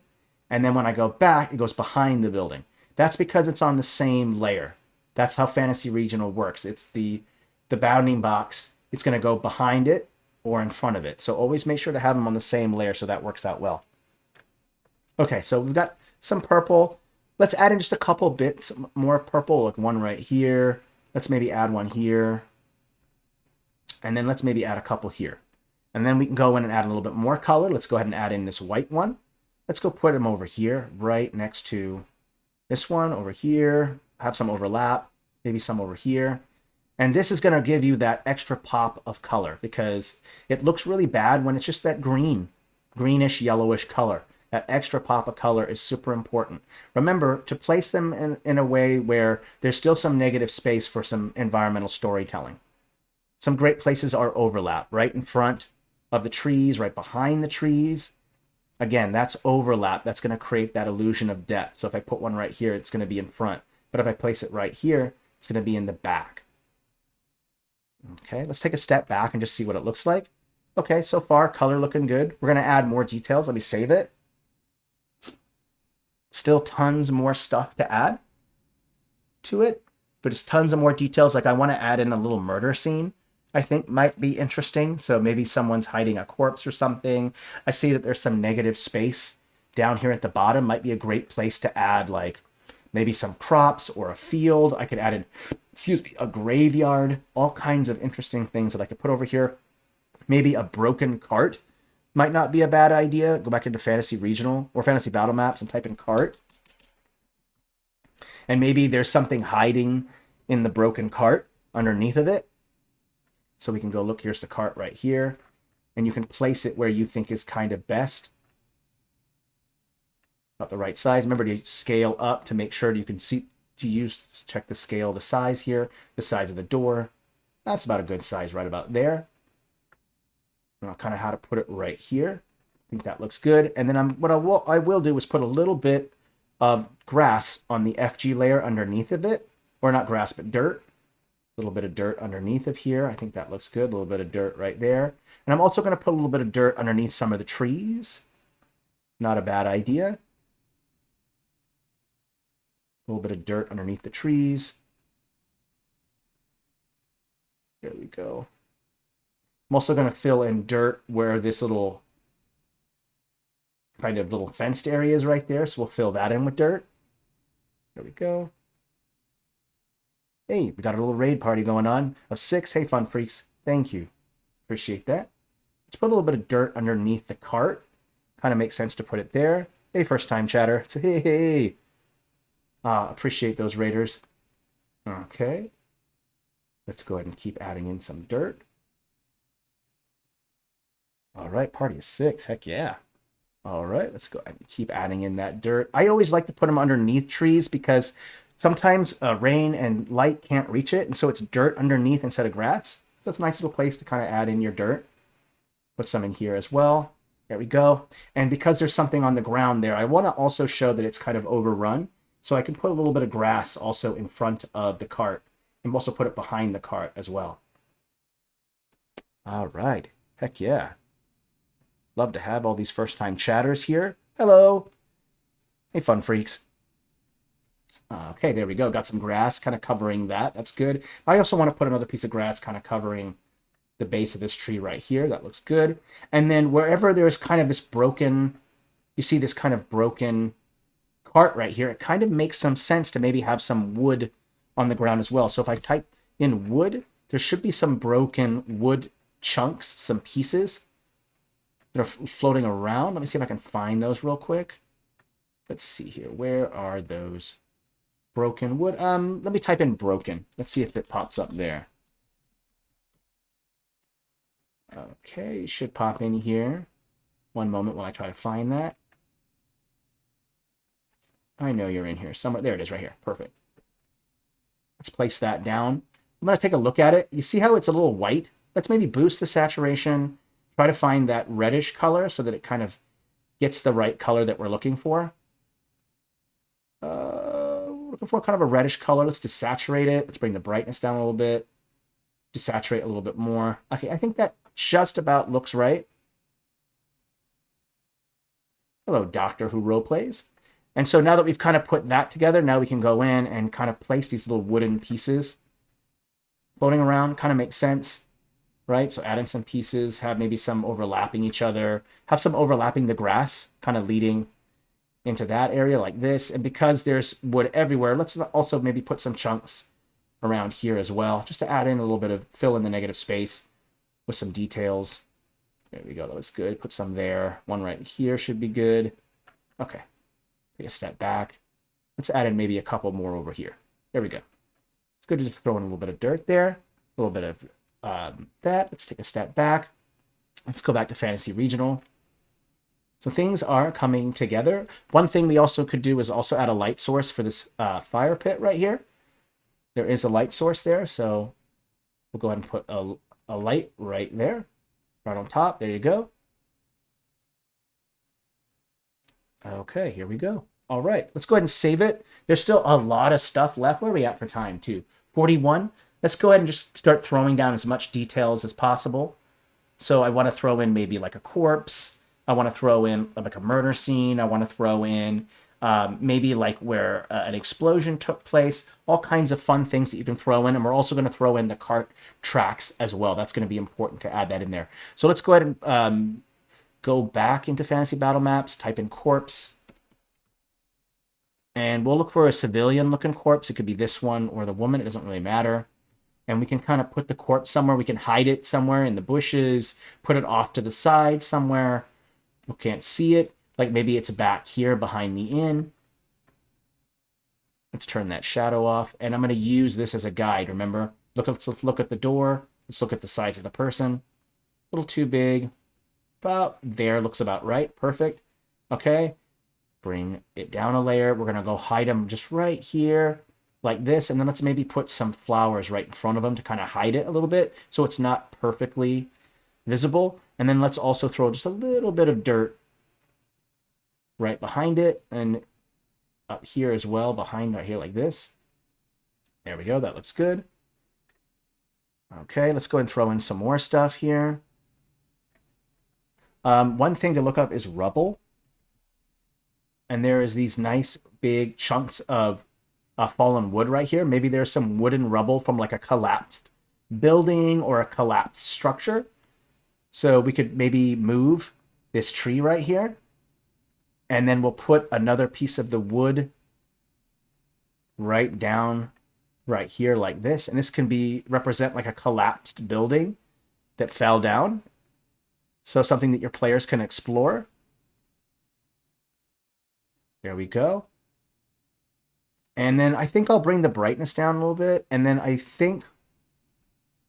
And then when I go back, it goes behind the building. That's because it's on the same layer. That's how Fantasy Regional works. It's the bounding box. It's going to go behind it or in front of it. So always make sure to have them on the same layer so that works out well. Okay, so we've got some purple. Let's add in just a couple bits more purple, like one right here. Let's maybe add one here. And then let's maybe add a couple here. And then we can go in and add a little bit more color. Let's go ahead and add in this white one. Let's go put them over here, right next to this one over here. Have some overlap, maybe some over here. And this is going to give you that extra pop of color because it looks really bad when it's just that greenish, yellowish color. That extra pop of color is super important. Remember to place them in a way where there's still some negative space for some environmental storytelling. Some great places are overlap, right in front of the trees, right behind the trees. Again, that's overlap. That's going to create that illusion of depth. So if I put one right here, it's going to be in front. But if I place it right here, it's going to be in the back. Okay, let's take a step back and just see what it looks like. Okay, so far, color looking good. We're going to add more details. Let me save it. Still tons more stuff to add to it, but it's tons of more details. Like I want to add in a little murder scene. I think might be interesting. So maybe someone's hiding a corpse or something. I see that there's some negative space down here at the bottom. Might be a great place to add like maybe some crops or a field. I could add in, a graveyard, all kinds of interesting things that I could put over here. Maybe a broken cart might not be a bad idea. Go back into Fantasy Regional or Fantasy Battle Maps and type in cart. And maybe there's something hiding in the broken cart underneath of it. So we can go look, here's the cart right here. And you can place it where you think is kind of best. About the right size. Remember to scale up to make sure you can see, check the scale, the size here, the size of the door. That's about a good size right about there. Kind of how to put it right here. I think that looks good. And then what I will do is put a little bit of grass on the FG layer underneath of it. Or not grass, but dirt. A little bit of dirt underneath of here. I think that looks good. A little bit of dirt right there. And I'm also going to put a little bit of dirt underneath some of the trees. Not a bad idea. A little bit of dirt underneath the trees. There we go. I'm also going to fill in dirt where this little kind of little fenced area is right there. So we'll fill that in with dirt. There we go. Hey, we got a little raid party going on of 6. Hey, fun freaks. Thank you. Appreciate that. Let's put a little bit of dirt underneath the cart. Kind of makes sense to put it there. Hey, first time chatter. It's a hey. Appreciate those raiders. Okay. Let's go ahead and keep adding in some dirt. All right, party of 6. Heck yeah. All right, let's go ahead and keep adding in that dirt. I always like to put them underneath trees because sometimes rain and light can't reach it, and so it's dirt underneath instead of grass. So it's a nice little place to kind of add in your dirt. Put some in here as well. There we go. And because there's something on the ground there, I want to also show that it's kind of overrun. So I can put a little bit of grass also in front of the cart and also put it behind the cart as well. All right. Heck yeah. Love to have all these first-time chatters here. Hello. Hey, fun freaks. Okay, there we go. Got some grass kind of covering that. That's good. I also want to put another piece of grass kind of covering the base of this tree right here. That looks good. And then wherever there's kind of this broken, you see this kind of broken cart right here, it kind of makes some sense to maybe have some wood on the ground as well. So if I type in wood, there should be some broken wood chunks, some pieces that are floating around. Let me see if I can find those real quick. Let's see here. Where are those broken wood? Let me type in broken. Let's see if it pops up there. Okay, it should pop in here. One moment while I try to find that. I know you're in here somewhere. There it is right here. Perfect. Let's place that down. I'm going to take a look at it. You see how it's a little white? Let's maybe boost the saturation. Try to find that reddish color so that it kind of gets the right color that we're looking for. Looking for kind of a reddish color. Let's desaturate it. Let's bring the brightness down a little bit. Desaturate a little bit more. Okay, I think that just about looks right. Hello, Doctor Who roleplays. And so now that we've kind of put that together, now we can go in and kind of place these little wooden pieces floating around. Kind of makes sense, right? So add in some pieces, have maybe some overlapping each other, have some overlapping the grass, kind of leading into that area like this. And because there's wood everywhere, let's also maybe put some chunks around here as well, just to add in a little bit of, fill in the negative space with some details. There we go, that was good. Put some there. One right here should be good. Okay, take a step back. Let's add in maybe a couple more over here. There we go. It's good to just throw in a little bit of dirt there, a little bit of that. Let's take a step back. Let's go back to Fantasy Regional. So things are coming together. One thing we also could do is also add a light source for this fire pit right here. There is a light source there, so we'll go ahead and put a light right there, right on top. There you go. Okay, here we go. All right, let's go ahead and save it. There's still a lot of stuff left. Where are we at for time, too? 41. Let's go ahead and just start throwing down as much details as possible. So I want to throw in maybe like a corpse. I want to throw in like a murder scene. I want to throw in maybe like where an explosion took place. All kinds of fun things that you can throw in. And we're also going to throw in the cart tracks as well. That's going to be important to add that in there. So let's go ahead and go back into Fantasy Battle Maps, type in corpse. And we'll look for a civilian-looking corpse. It could be this one or the woman. It doesn't really matter. And we can kind of put the corpse somewhere. We can hide it somewhere in the bushes, put it off to the side somewhere. We can't see it. Like maybe it's back here behind the inn. Let's turn that shadow off. And I'm going to use this as a guide, remember? Let's look at the door. Let's look at the size of the person. A little too big. About there, looks about right. Perfect. Okay. Bring it down a layer. We're going to go hide them just right here like this. And then let's maybe put some flowers right in front of them to kind of hide it a little bit so it's not perfectly visible. And then let's also throw just a little bit of dirt right behind it and up here as well, behind right here like this. There we go. That looks good. Okay, let's go and throw in some more stuff here. One thing to look up is rubble. And there is these nice big chunks of fallen wood right here. Maybe there's some wooden rubble from like a collapsed building or a collapsed structure. So we could maybe move this tree right here. And then we'll put another piece of the wood right down right here like this. And this can be represent like a collapsed building that fell down. So something that your players can explore. There we go. And then I think I'll bring the brightness down a little bit. And then I think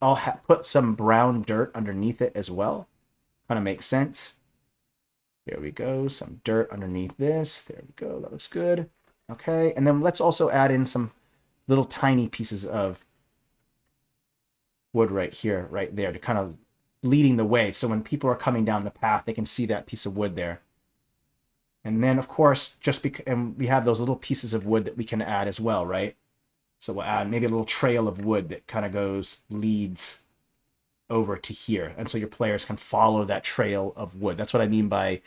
I'll put some brown dirt underneath it as well. Kind of makes sense. There we go. Some dirt underneath this. There we go. That looks good. Okay. And then let's also add in some little tiny pieces of wood right here, right there, to kind of leading the way. So when people are coming down the path, they can see that piece of wood there. And then, of course, and we have those little pieces of wood that we can add as well, right? So we'll add maybe a little trail of wood that kind of leads over to here. And so your players can follow that trail of wood. That's what I mean by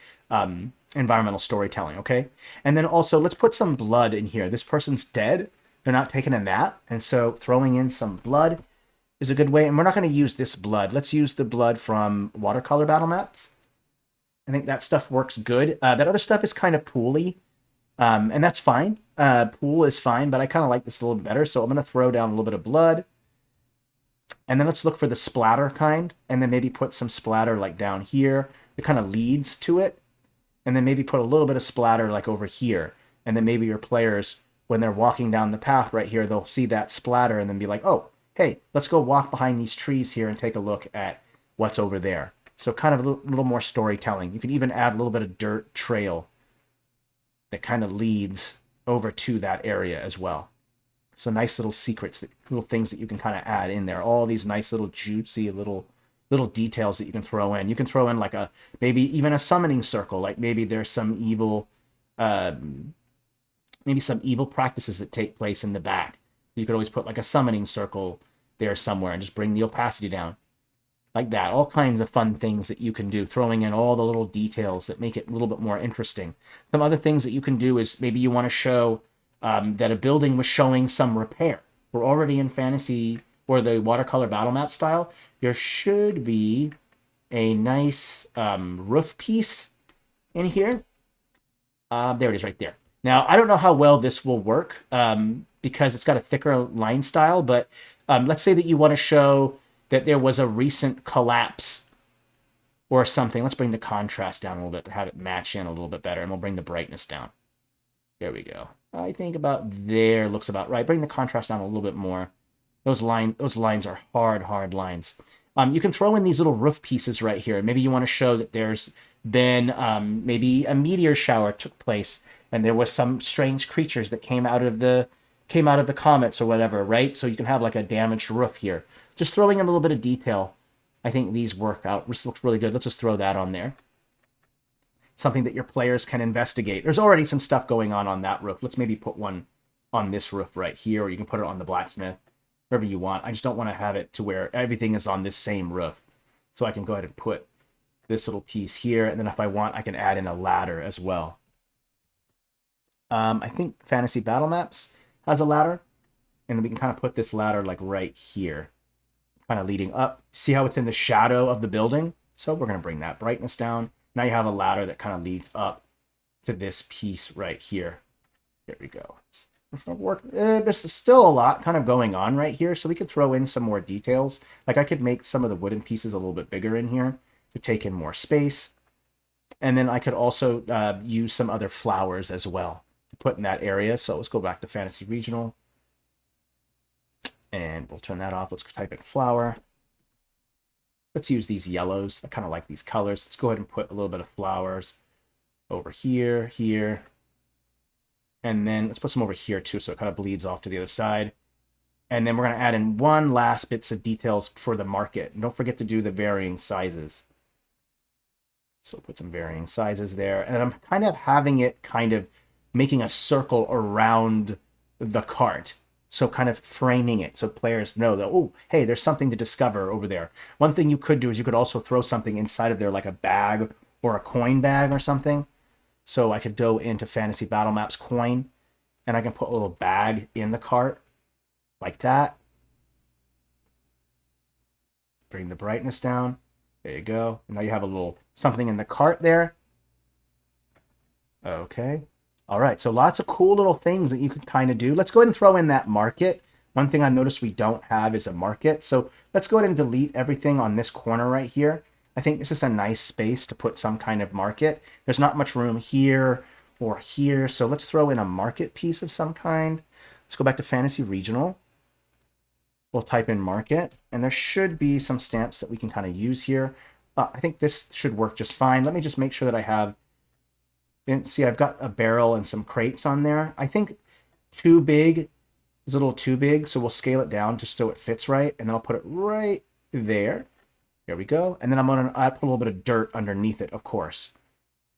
environmental storytelling, okay? And then also, let's put some blood in here. This person's dead. They're not taking a nap. And so throwing in some blood is a good way. And we're not going to use this blood. Let's use the blood from watercolor battle maps. I think that stuff works good. That other stuff is kind of pooly, and that's fine. Pool is fine, but I kind of like this a little better. So I'm going to throw down a little bit of blood. And then let's look for the splatter kind, and then maybe put some splatter like down here that kind of leads to it. And then maybe put a little bit of splatter like over here. And then maybe your players, when they're walking down the path right here, they'll see that splatter and then be like, oh, hey, let's go walk behind these trees here and take a look at what's over there. So kind of a little more storytelling. You can even add a little bit of dirt trail that kind of leads over to that area as well. So nice little secrets, little things that you can kind of add in there. All these nice little juicy little details that you can throw in. You can throw in like maybe even a summoning circle. Like maybe there's some evil, maybe some evil practices that take place in the back. You could always put like a summoning circle there somewhere and just bring the opacity down. Like that. All kinds of fun things that you can do, throwing in all the little details that make it a little bit more interesting. Some other things that you can do is maybe you want to show that a building was showing some repair. We're already in fantasy or the watercolor battle map style. There should be a nice roof piece in here. There it is right there. Now, I don't know how well this will work because it's got a thicker line style, but let's say that you want to show that there was a recent collapse or something. Let's bring the contrast down a little bit to have it match in a little bit better, and we'll bring the brightness down. There we go. I think about there looks about right. Bring the contrast down a little bit more. Those lines are hard lines. You can throw in these little roof pieces right here. Maybe you want to show that there's been maybe a meteor shower took place, and there was some strange creatures that came out of the comets or whatever, right? So you can have like a damaged roof here. Just throwing in a little bit of detail. I think these work out. This looks really good. Let's just throw that on there. Something that your players can investigate. There's already some stuff going on that roof. Let's maybe put one on this roof right here, or you can put it on the blacksmith, wherever you want. I just don't want to have it to where everything is on this same roof. So I can go ahead and put this little piece here, and then if I want, I can add in a ladder as well. I think Fantasy Battle Maps has a ladder, and then we can kind of put this ladder like right here, kind of leading up. See how it's in the shadow of the building? So we're going to bring that brightness down. Now you have a ladder that kind of leads up to this piece right here. There we go. There's still a lot kind of going on right here, so we could throw in some more details. Like I could make some of the wooden pieces a little bit bigger in here to take in more space. And then I could also use some other flowers as well to put in that area. So let's go back to Fantasy Regional. And we'll turn that off. Let's type in flower. Let's use these yellows. I kind of like these colors. Let's go ahead and put a little bit of flowers over here, here. And then let's put some over here too, so it kind of bleeds off to the other side. And then we're going to add in one last bits of details for the market. And don't forget to do the varying sizes. So we'll put some varying sizes there. And I'm kind of having it kind of making a circle around the cart. So kind of framing it so players know that, oh, hey, there's something to discover over there. One thing you could do is you could also throw something inside of there, like a bag or a coin bag or something. So I could go into Fantasy Battle Maps coin, and I can put a little bag in the cart like that. Bring the brightness down. There you go. And now you have a little something in the cart there. Okay. All right, so lots of cool little things that you can kind of do. Let's go ahead and throw in that market. One thing I noticed we don't have is a market. So let's go ahead and delete everything on this corner right here. I think this is a nice space to put some kind of market. There's not much room here or here, so let's throw in a market piece of some kind. Let's go back to Fantasy Regional. We'll type in market, and there should be some stamps that we can kind of use here. I think this should work just fine. Let me just make sure that I have... See, I've got a barrel and some crates on there. I think too big is a little too big, so we'll scale it down just so it fits right, and then I'll put it right there. There we go. And then I'm going to put a little bit of dirt underneath it, of course.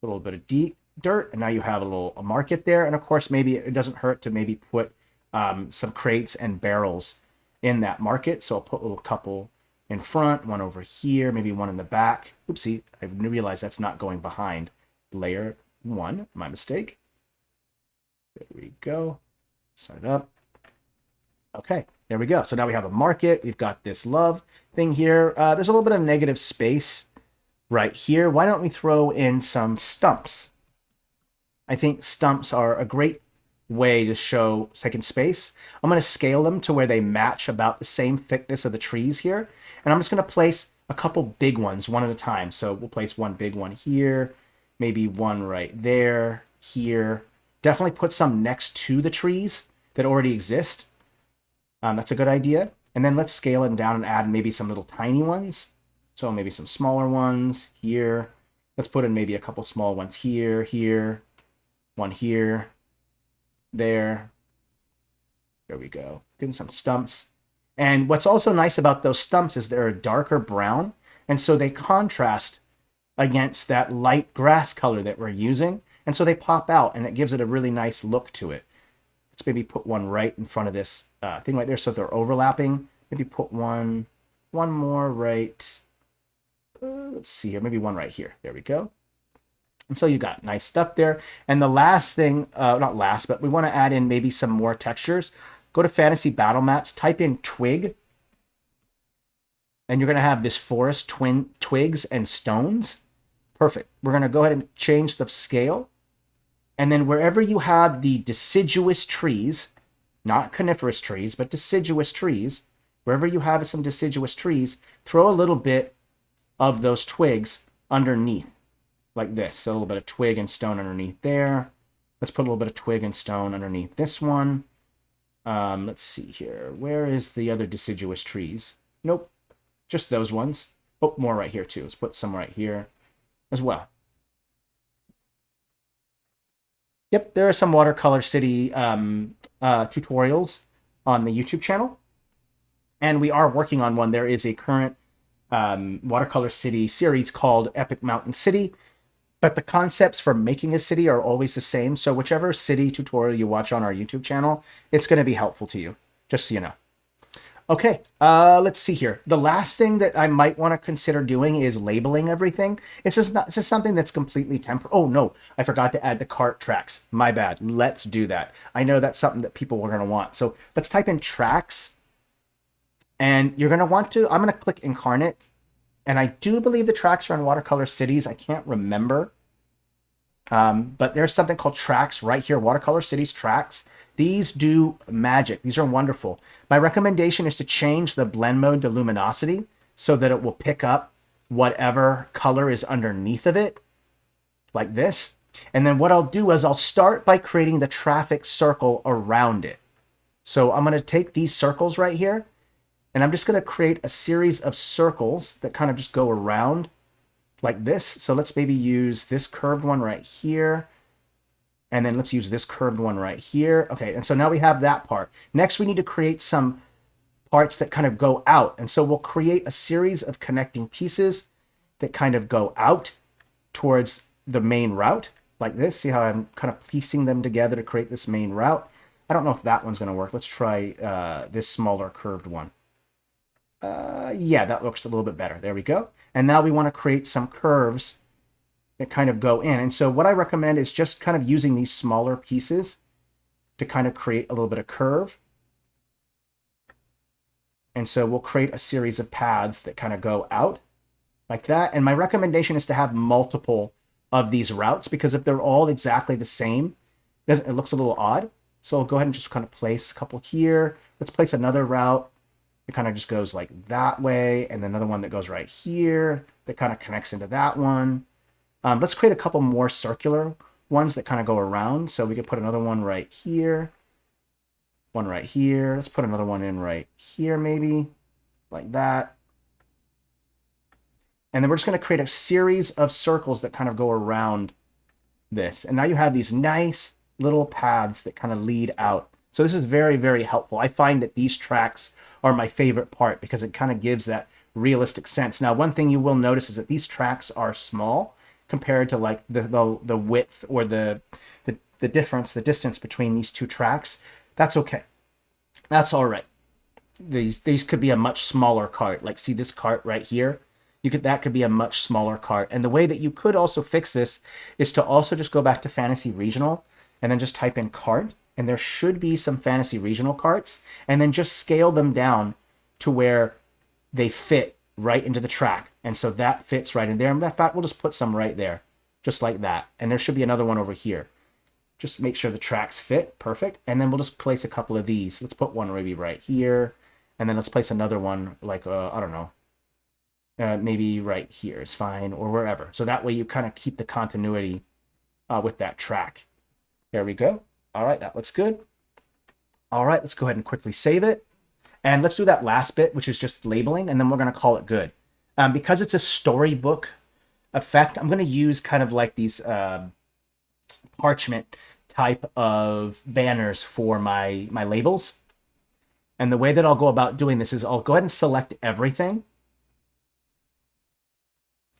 A little bit of deep dirt, and now you have a market there. And of course, maybe it doesn't hurt to maybe put some crates and barrels in that market. So I'll put a little couple in front, one over here, maybe one in the back. Oopsie, I realized that's not going behind layer 1, my mistake. There we go. Set it up. Okay, there we go. So now we have a market. We've got this love thing here. There's a little bit of negative space right here. Why don't we throw in some stumps? I think stumps are a great way to show second space. I'm going to scale them to where they match about the same thickness of the trees here. And I'm just going to place a couple big ones one at a time. So we'll place one big one here. Maybe one right there, here. Definitely put some next to the trees that already exist. That's a good idea. And then let's scale them down and add maybe some little tiny ones. So maybe some smaller ones here. Let's put in maybe a couple small ones here, here, one here. there. There we go. Getting some stumps. And what's also nice about those stumps is they're a darker brown, and so they contrast against that light grass color that we're using, and so they pop out, and it gives it a really nice look to it. Let's maybe put one right in front of this thing right there so they're overlapping. Maybe put one more right. Let's see here. Maybe one right here. There we go. And so you got nice stuff there. And the last thing, not last, but we want to add in maybe some more textures. Go to Fantasy Battle Maps, type in twig, and you're going to have this forest, twigs and stones. Perfect. We're going to go ahead and change the scale. And then wherever you have the deciduous trees, not coniferous trees, but deciduous trees, wherever you have some deciduous trees, throw a little bit of those twigs underneath, like this. So a little bit of twig and stone underneath there. Let's put a little bit of twig and stone underneath this one. Let's see here. Where is the other deciduous trees? Nope. Just those ones. Oh, more right here too. Let's put some right here as well. Yep, there are some Watercolor City tutorials on the YouTube channel. And we are working on one. There is a current Watercolor City series called Epic Mountain City. But the concepts for making a city are always the same. So whichever city tutorial you watch on our YouTube channel, it's going to be helpful to you, just so you know. Okay, let's see here. The last thing that I might want to consider doing is labeling everything. It's just something that's completely temporary. Oh no, I forgot to add the cart tracks. My bad. Let's do that. I know that's something that people are going to want. So let's type in tracks. And you're going to want to, I'm going to click Inkarnate. And I do believe the tracks are in Watercolor Cities. I can't remember. But there's something called tracks right here. Watercolor Cities tracks. These do magic. These are wonderful. My recommendation is to change the blend mode to luminosity so that it will pick up whatever color is underneath of it, like this. And then what I'll do is I'll start by creating the traffic circle around it. So I'm going to take these circles right here, and I'm just going to create a series of circles that kind of just go around like this. So let's maybe use this curved one right here. And then let's use this curved one right here. Okay, and so now we have that part. Next, we need to create some parts that kind of go out. And so we'll create a series of connecting pieces that kind of go out towards the main route, like this. See how I'm kind of piecing them together to create this main route? I don't know if that one's going to work. Let's try this smaller curved one. Yeah, that looks a little bit better. There we go. And now we want to create some curves that kind of go in. And so what I recommend is just kind of using these smaller pieces to kind of create a little bit of curve. And so we'll create a series of paths that kind of go out like that. And my recommendation is to have multiple of these routes, because if they're all exactly the same, it looks a little odd. So I'll go ahead and just kind of place a couple here. Let's place another route. It kind of just goes like that way. And then another one that goes right here that kind of connects into that one. Let's create a couple more circular ones that kind of go around. So we could put another one right here. One right here. Let's put another one in right here maybe. Like that. And then we're just going to create a series of circles that kind of go around this. And now you have these nice little paths that kind of lead out. So this is very, very helpful. I find that these tracks are my favorite part because it kind of gives that realistic sense. Now, one thing you will notice is that these tracks are small compared to like the width or the difference, the distance between these two tracks. That's okay. That's all right. These could be a much smaller cart. Like see this cart right here? That could be a much smaller cart. And the way that you could also fix this is to also just go back to Fantasy Regional and then just type in cart. And there should be some Fantasy Regional carts, and then just scale them down to where they fit right into the track. And so that fits right in there. In fact, we'll just put some right there, just like that. And there should be another one over here. Just make sure the tracks fit. Perfect. And then we'll just place a couple of these. Let's put one maybe right here. And then let's place another one like, I don't know, maybe right here is fine, or wherever. So that way you kind of keep the continuity with that track. There we go. All right, that looks good. All right, let's go ahead and quickly save it. And let's do that last bit, which is just labeling, and then we're going to call it good. Because it's a storybook effect, I'm going to use kind of like these parchment type of banners for my labels. And the way that I'll go about doing this is I'll go ahead and select everything.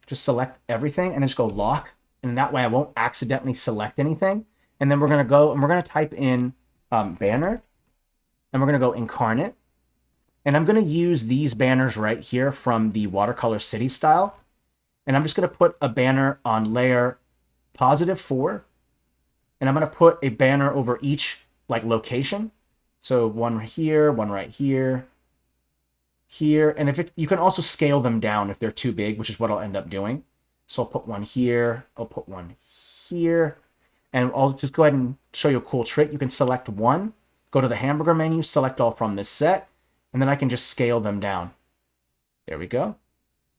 Just select everything and just go lock. And that way I won't accidentally select anything. And then we're going to go and we're going to type in banner. And we're going to go inkarnate. And I'm going to use these banners right here from the watercolor city style. And I'm just going to put a banner on layer +4. And I'm going to put a banner over each like location. So one here, one right here, here. And if you can also scale them down if they're too big, which is what I'll end up doing. So I'll put one here. I'll put one here. And I'll just go ahead and show you a cool trick. You can select one, go to the hamburger menu, select all from this set, and then I can just scale them down. There we go.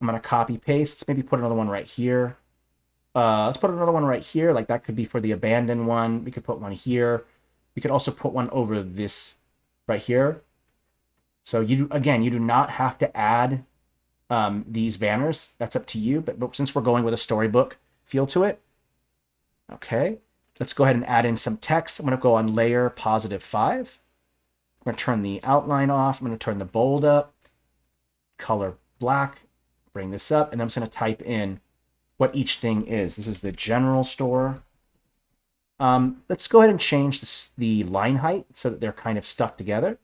I'm going to copy paste. Let's maybe put another one right here. Let's put another one right here. Like that could be for the abandoned one. We could put one here. We could also put one over this right here. So you do not have to add these banners. That's up to you. But since we're going with a storybook feel to it, okay, let's go ahead and add in some text. I'm going to go on layer +5. I'm going to turn the outline off. I'm going to turn the bold up, color black, bring this up, and I'm just going to type in what each thing is. This is the general store. Let's go ahead and change the line height so that they're kind of stuck together.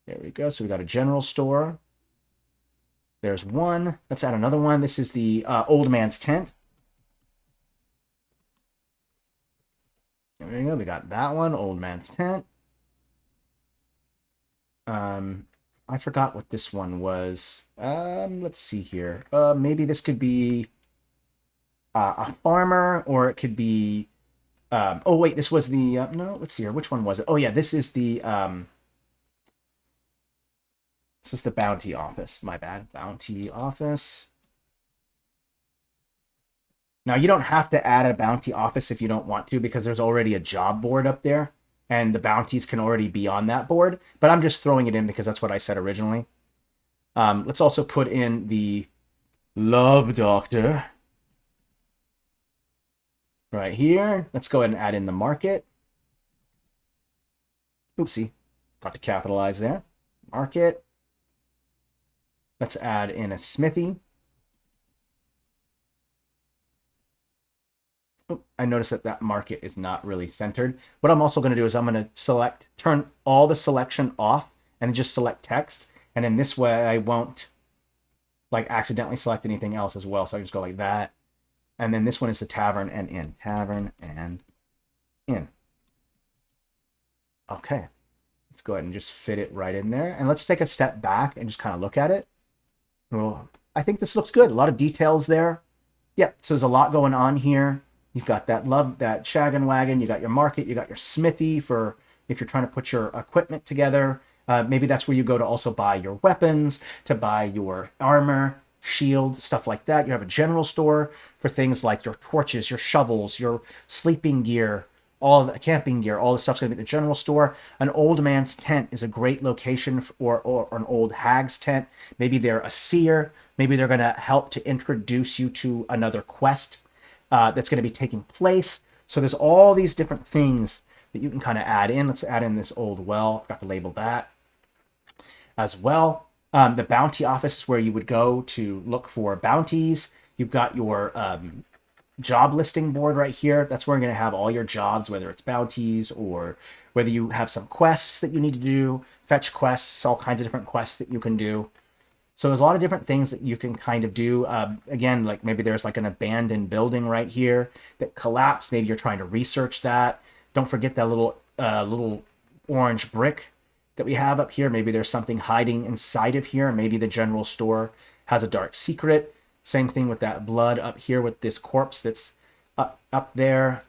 There we go. So we got a general store. There's one. Let's add another one. This is the old man's tent. There we go. We got that one, old man's tent. I forgot what this one was. Let's see here. Maybe this could be a farmer, or it could be. Oh wait, this was the no. Let's see here. Which one was it? Oh yeah, this is the this is the bounty office. My bad. Bounty office. Now you don't have to add a bounty office if you don't want to, because there's already a job board up there. And the bounties can already be on that board. But I'm just throwing it in because that's what I said originally. Let's also put in the love doctor. Right here. Let's go ahead and add in the market. Oopsie. Got to capitalize there. Market. Let's add in a smithy. I noticed that market is not really centered. What I'm also going to do is I'm going to turn all the selection off and just select text. And in this way, I won't like accidentally select anything else as well. So I just go like that. And then this one is the tavern and inn. Tavern and inn. Okay. Let's go ahead and just fit it right in there. And let's take a step back and just kind of look at it. Well, I think this looks good. A lot of details there. Yep. So there's a lot going on here. You've got that shaggin' wagon. You got your market. You got your smithy for if you're trying to put your equipment together. Maybe that's where you go to also buy your weapons, to buy your armor, shield, stuff like that. You have a general store for things like your torches, your shovels, your sleeping gear, all the camping gear. All the stuff's going to be at the general store. An old man's tent is a great location or an old hag's tent. Maybe they're a seer. Maybe they're going to help to introduce you to another quest that's going to be taking place. So there's all these different things that you can kind of add in. Let's add in this old well. I've got to label that as well. The bounty office is where you would go to look for bounties. You've got your job listing board right here. That's where you're going to have all your jobs, whether it's bounties or whether you have some quests that you need to do, fetch quests, all kinds of different quests that you can do. So there's a lot of different things that you can kind of do. Again, like maybe there's like an abandoned building right here that collapsed. Maybe you're trying to research that. Don't forget that little orange brick that we have up here. Maybe there's something hiding inside of here. Maybe the general store has a dark secret. Same thing with that blood up here with this corpse that's up there.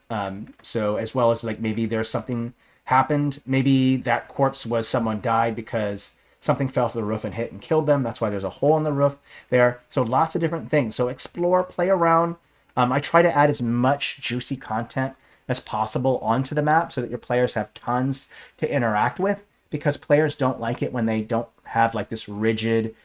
So as well as like maybe there's something happened. Maybe that corpse was someone died because something fell through the roof and hit and killed them. That's why there's a hole in the roof there. So lots of different things. So explore, play around. I try to add as much juicy content as possible onto the map so that your players have tons to interact with, because players don't like it when they don't have like this rigid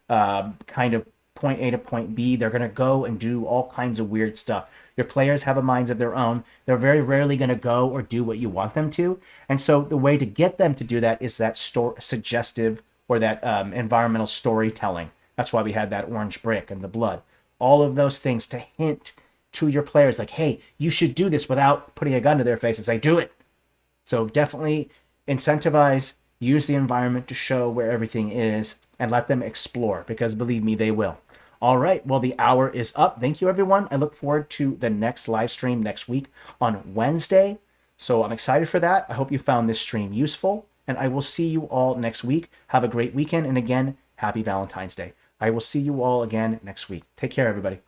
kind of point A to point B. They're going to go and do all kinds of weird stuff. Your players have a minds of their own. They're very rarely going to go or do what you want them to. And so the way to get them to do that is that suggestive or that environmental storytelling. That's why we had that orange brick and the blood. All of those things to hint to your players like, hey, you should do this without putting a gun to their face and say, do it. So definitely incentivize, use the environment to show where everything is, and let them explore, because believe me, they will. All right, well, the hour is up. Thank you, everyone. I look forward to the next live stream next week on Wednesday. So I'm excited for that. I hope you found this stream useful, and I will see you all next week. Have a great weekend, and again, happy Valentine's Day. I will see you all again next week. Take care, everybody.